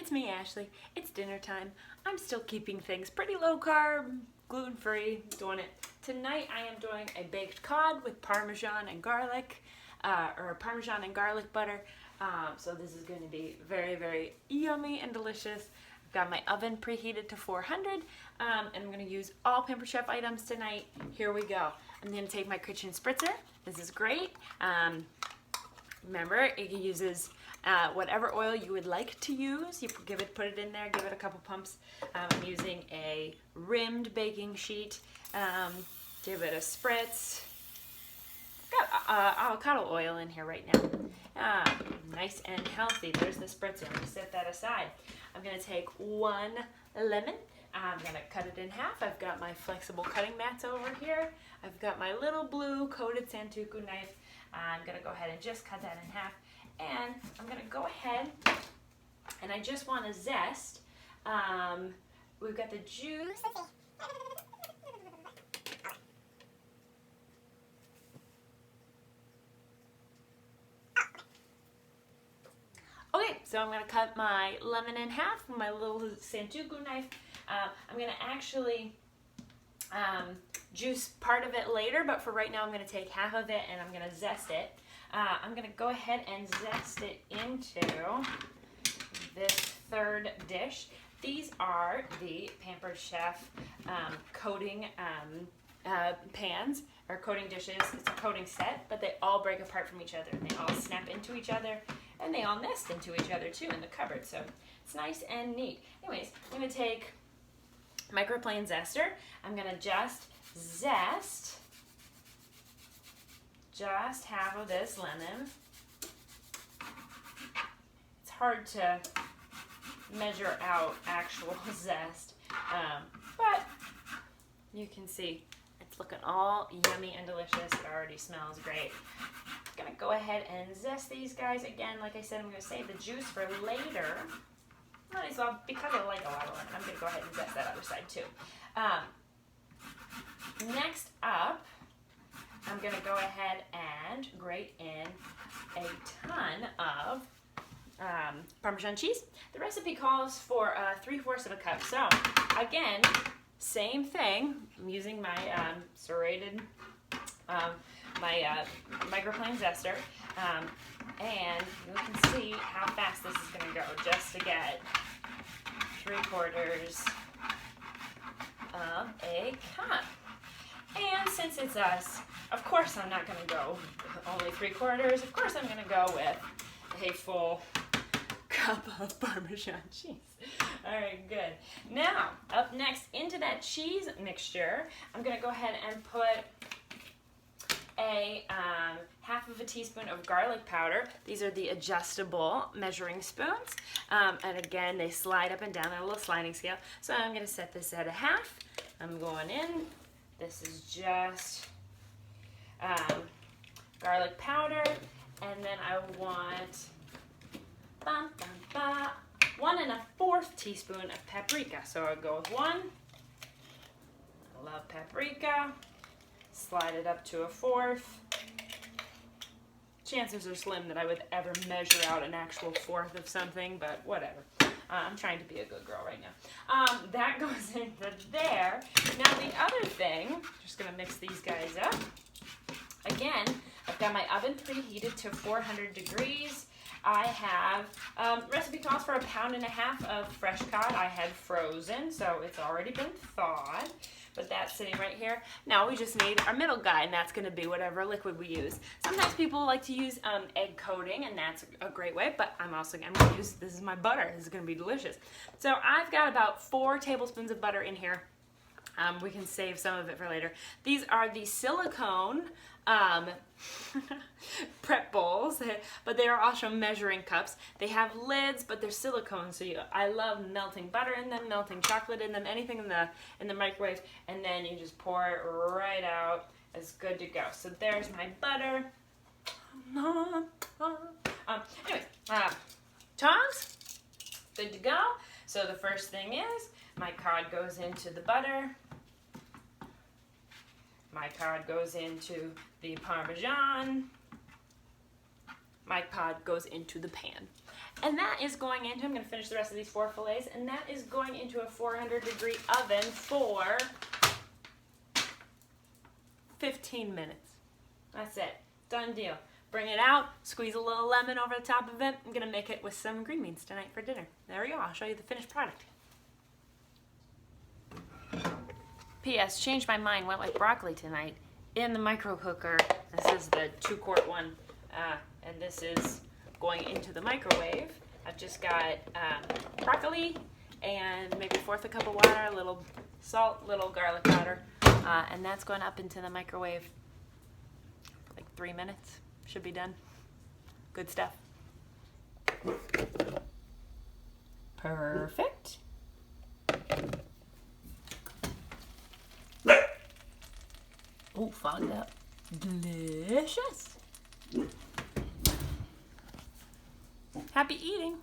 It's me, Ashley. It's dinner time. I'm still keeping things pretty low carb, gluten-free, doing it. Tonight I am doing a baked cod with Parmesan and garlic, or Parmesan and garlic butter. So this is going to be very, very yummy and delicious. I've got my oven preheated to 400, and I'm going to use all Pampered Chef items tonight. Here we go. I'm going to take my kitchen spritzer. This is great. Remember, it uses whatever oil you would like to use. You put it in there, give it a couple pumps. I'm using a rimmed baking sheet. Give it a spritz. Got avocado oil in here right now. Nice and healthy. There's the spritzer. I'm going to set that aside. I'm going to take one lemon. I'm going to cut it in half. I've got my flexible cutting mats over here. I've got my little blue coated Santoku knife. I'm going to go ahead and just cut that in half. And I'm going to go ahead and I just want to zest. We've got the juice. Okay, so I'm going to cut my lemon in half with my little Santoku knife. I'm going to actually juice part of it later, but for right now I'm going to take half of it and I'm going to zest it. I'm going to go ahead and zest it into this third dish. These are the Pampered Chef coating pans, or coating dishes. It's a coating set, but they all break apart from each other, and they all snap into each other, and they all nest into each other too in the cupboard, so it's nice and neat. Anyways, I'm going to take microplane zester. I'm going to just zest just half of this lemon. It's hard to measure out actual zest, but you can see it's looking all yummy and delicious. It already smells great. I'm gonna go ahead and zest these guys again. Like I said, I'm gonna save the juice for later. Might as well, because I like a lot of lemon, I'm gonna go ahead and zest that other side too. Next up, I'm going to go ahead and grate in a ton of Parmesan cheese. The recipe calls for 3/4 of a cup. So again, same thing. I'm using my serrated, microplane zester, and you can see how fast this is going to go just to get 3/4 of a cup. And since it's us, of course I'm not going to go only 3/4. Of course I'm going to go with a full cup of Parmesan cheese. All right, good. Now, up next, into that cheese mixture, I'm going to go ahead and put a half of a teaspoon of garlic powder. These are the adjustable measuring spoons. And again, they slide up and down on a little sliding scale. So I'm going to set this at a half. I'm going in. This is just garlic powder, and then I want 1 1/4 teaspoon of paprika. So I'll go with 1. I love paprika. Slide it up to a 1/4. Chances are slim that I would ever measure out an actual 1/4 of something, but whatever. I'm trying to be a good girl right now. That goes into there. Now the other thing, just gonna mix these guys up. Again, I've got my oven preheated to 400 degrees. I have, recipe calls for 1.5 pounds of fresh cod. I had frozen, so it's already been thawed. But that's sitting right here. Now we just need our middle guy, and that's going to be whatever liquid we use. Sometimes people like to use egg coating, and that's a great way, but I'm going to use, this is my butter. This is going to be delicious. So I've got about 4 tablespoons of butter in here. We can save some of it for later. These are the silicone prep bowls, but they are also measuring cups. They have lids, but they're silicone, so I love melting butter in them, melting chocolate in them, anything in the microwave, and then you just pour it right out. It's good to go. So there's my butter. Anyways, tongs, good to go. So the first thing is my cod goes into the butter. My cod goes into the Parmesan. My cod goes into the pan. And that is going into, I'm going to finish the rest of these 4 fillets, and that is going into a 400-degree oven for 15 minutes. That's it. Done deal. Bring it out, squeeze a little lemon over the top of it. I'm going to make it with some green beans tonight for dinner. There we go. I'll show you the finished product. P.S. Changed my mind. Went with broccoli tonight in the micro cooker. This is the 2-quart one, and this is going into the microwave. I've just got broccoli and maybe 1/4 cup of water, a little salt, little garlic powder, and that's going up into the microwave for like 3 minutes. Should be done. Good stuff. Perfect. Oh, fogged up. Delicious. Happy eating.